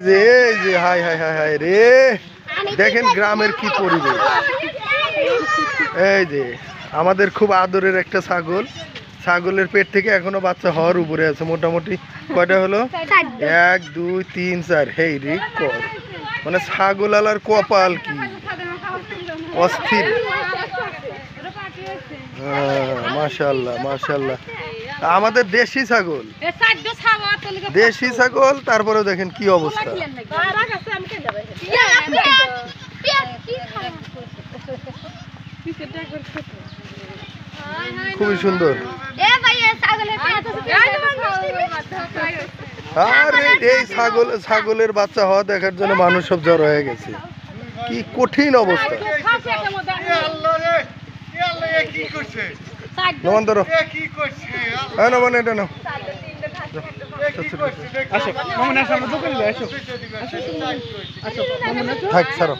যে এই যে হাই হাই হাই হাই রে, দেখেন গ্রামের কি পরিবেশ। এই যে আমাদের খুব আদরের একটা ছাগল, ছাগলের পেট থেকে এখনো বাচ্চা হওয়ার উপরে আছে। মোটামুটি কয়টা হলো? 1 2 3 4। হেই রেকর্ড, মানে ছাগল আলার কপাল কি অস্থির। মাশাআল্লাহ মাশাআল্লাহ। আমাদের দেশি ছাগল, দেশি ছাগল, তারপরেও দেখেন কি অবস্থা। খুবই সুন্দর। আরে এই ছাগলের বাচ্চা হওয়া দেখার জন্য মানুষ সব জড়ো হয়ে গেছে। কি কঠিন অবস্থা। নমন ধরো, হ্যাঁ নমন এটা নাও। থাক ছাড়ো।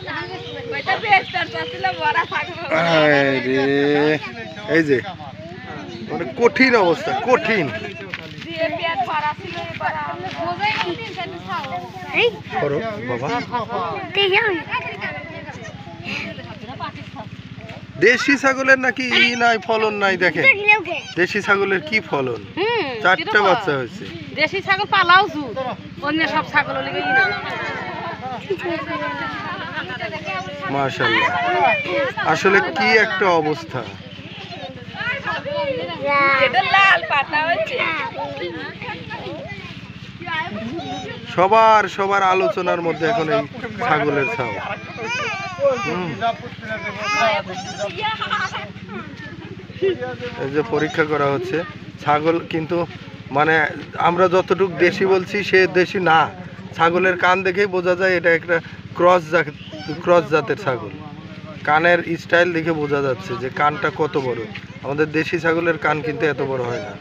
এই যে মানে কঠিন অবস্থা, কঠিন। দেশি ছাগলের নাকি নাই ফলন নাই, দেখেন দেশি ছাগলের কি ফলন, 4টা বাচ্চা হয়েছে। দেশি ছাগল পালাও অন্য সব ছাগল মাশাআল্লাহ, আসলে কি একটা অবস্থা। সবার আলোচনার মধ্যে এখন এই ছাগলের ছাও। এই যে পরীক্ষা করা হচ্ছে ছাগল, কিন্তু মানে আমরা যতটুকু দেশি বলছি সে দেশি না। ছাগলের কান দেখেই বোঝা যায় এটা একটা ক্রস জাতের ছাগল। কানের স্টাইল দেখে বোঝা যাচ্ছে যে কানটা কত বড়। আমাদের দেশি ছাগলের কান কিন্তু এত বড় হয় না।